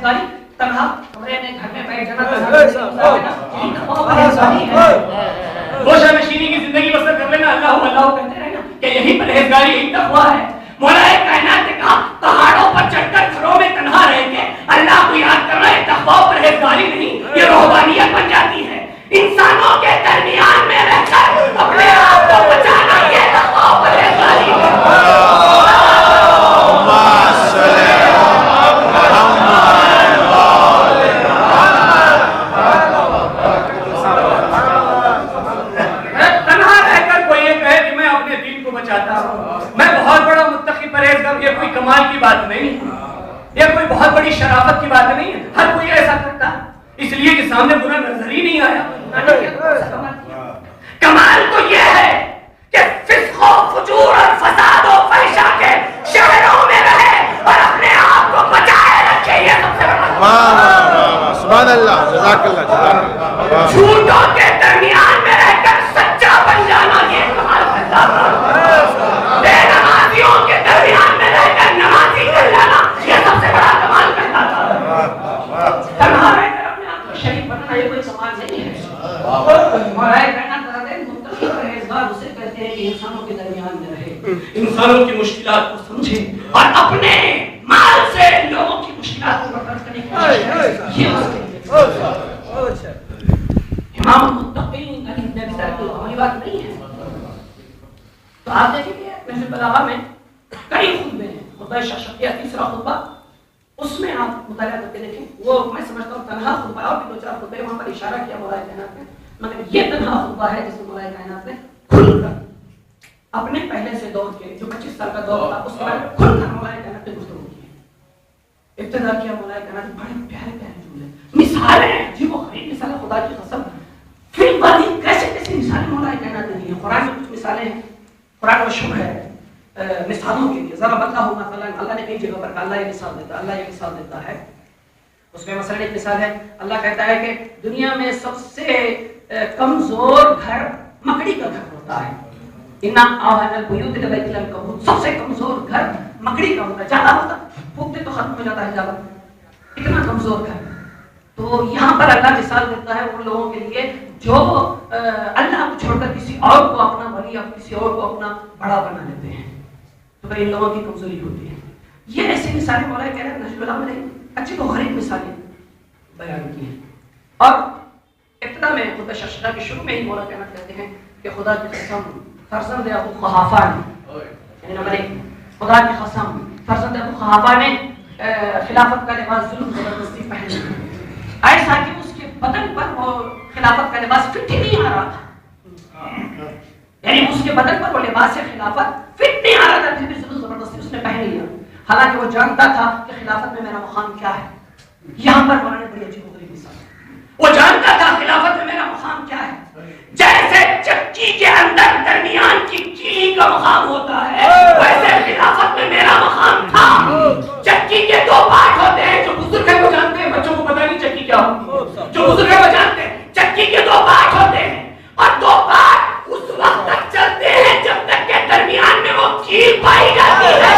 گاڑی تنہا کمرے میں گھر میں بیٹھ جانا گوشہ نشینی کی زندگی بسر کر لینا، اللہ اللہ کہتے رہنا کہ یہی پرہیزگاری یہی تقویٰ ہے. مولا کائنات نے کہا پہاڑوں پر چڑھ کر گھروں میں تنہا رہ کے اللہ کو یاد کرنا یہ تقویٰ پرہیزگاری نہیں، یہ روحانیت بن جاتی ہے. انسانوں کے درمیان میں رہ کر اپنے آپ کو بچانا یہ تقویٰ پرہیزگاری ہے. میں بہت بڑا متقی پرہیزگار، یہ کوئی کمال کی بات نہیں ہے، یہ کوئی بہت بڑی شرافت کی بات نہیں ہے. ہر کوئی ایسا کرتا ہے اس لیے کہ سامنے برا نظر ہی نہیں آیا. کمال تو یہ ہے کہ فسق و فجور اور فساد و فحشہ کے شہروں میں رہے اور اپنے آپ کو بچائے رکھے. یہ سب سے بڑا سبحان اللہ، جزاک اللہ. جھوٹوں کے درمیان میں رہ کر سچا بن جانا یہ کمال کرتا تھا. بے نمازیوں کے درمیان میں رہ کر نمازی کر جانا یہ سب سے بڑا کمال کرتا تھا. تنہا رہ کر اپنے آپ کو شریف بنانا یہ کوئی کمال نہیں ہے. مولا کائنات بتاتے ہیں متقی پرہیزگار اسے کہتے ہیں کہ انسانوں کے درمیان میں رہے، انسانوں کی مشکلات کو سمجھے اور اپنے مال سے لوگوں کی مشکلات کو برداشت کرنے کی کوشش کرے. یہ امام المتقین علی بن ابی طالب کوئی بات نہیں ہے. تو آپ دیکھیں کہ نہج البلاغہ میں کئی خطبے ہیں. خطبہ شاشقیہ تیسرا خطبہ، اس میں آپ مطالعہ کر کے دیکھیں. وہ میں سمجھتا ہوں تنہا خطبہ، اور بھی دو چار خطبے وہاں پر اشارہ کیا مولا کائنات نے، مگر یہ تنہا خطبہ ہے جس میں مولا کائنات نے کھل کر اپنے پہلے سے دور کے جو 25 سال کا دور تھا اس میں کھل کر مولا کائنات نے گفتگو کی. ابتدا کیا مولا کائنات نے بڑے پیارے پیارے جملے، مثالیں عجیب و غریب مثالیں، خدا کی قسم پھر بڑی کیسے کیسے مثالیں مولا کائنات نے دی ہیں. قرآن میں کچھ مثالیں ہیں، قرآن مشہور ہے مثالوں کے لیے. ذرا بدلا ہو مثلا اللہ نے کئی جگہ پر کہا اللہ یہ مثال دیتا ہے، اللہ یہ مثال دیتا ہے. اس میں مثلا ایک مثال ہے، اللہ کہتا ہے کہ دنیا میں سب سے کمزور گھر مکڑی کا گھر ہوتا ہے. اِنَّا أَوْهَنَ الْبُيُوتِ لِبَيْتِ الْعَنكَبُوتِ، سب سے کمزور گھر مکڑی کا ہوتا ہے. زیادہ ہوتا پھونکتے تو ختم ہو جاتا ہے زیادہ، اتنا کمزور گھر. تو یہاں پر اللہ مثال دیتا ہے ان لوگوں کے لیے جو اللہ کو چھوڑ کر کسی اور کو اپنا ولی یا کسی اور کو اپنا بڑا بنا لیتے ہیں. تو بھائی ان لوگوں کی کمزوری ہوتی ہے. یہ ایسی مثالیں مولا کہہ رہے ہیں نہج البلاغہ میں اچھی و غریب مثالیں بیان کی ہیں. اور ابتدا میں خطبہ شاشقیہ کے شروع میں ہی مولا کائنات کہتے ہیں کہ خدا کی قسم فرزند ابو قحافہ نے، یعنی نمبر 1 خدا کی قسم فرزند ابو قحافہ نے خلافت کا لباس ظلم زبردستی پہن لیا. ایسا کہ اس کے بدن پر وہ خلافت کا لباس فٹ ہی نہیں آ رہا تھا، یعنی اس کے بدن پر وہ لباس خلافت فٹ نہیں آ رہا تھا، پھر بھی ظلم زبردستی اس نے پہن لیا. حالانکہ وہ جانتا تھا کہ خلافت میں میرا مقام کیا ہے. یہاں پر مولانا نے بڑی عجیب و غریب مثال، وہ جانتا تھا خلافت میں میرا مقام کیا ہے. جیسے چکی کے اندر درمیان کی کیلی کا مقام ہوتا ہے ویسے خلافت میں میرا مقام تھا. چکی کے 2 پارٹ ہوتے ہیں، جو بزرگ ہیں وہ جانتے ہیں، بچوں کو پتہ نہیں چکی کیا ہوتی ہے، جو بزرگ ہیں وہ جانتے ہیں. چکی کے 2 پارٹ ہوتے ہیں اور 2 پارٹ اس وقت تک چلتے ہیں جب تک کہ درمیان میں وہ کیل پائی جاتی ہے.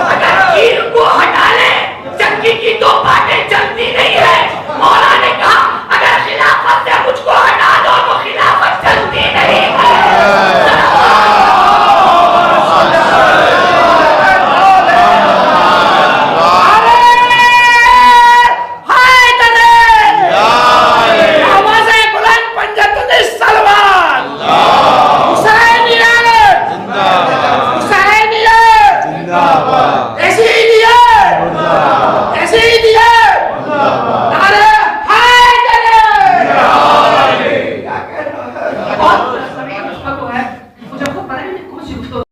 اگر کیل کو ہٹا لیں چکی کی 2 پارٹیں چلتی نہیں ہے.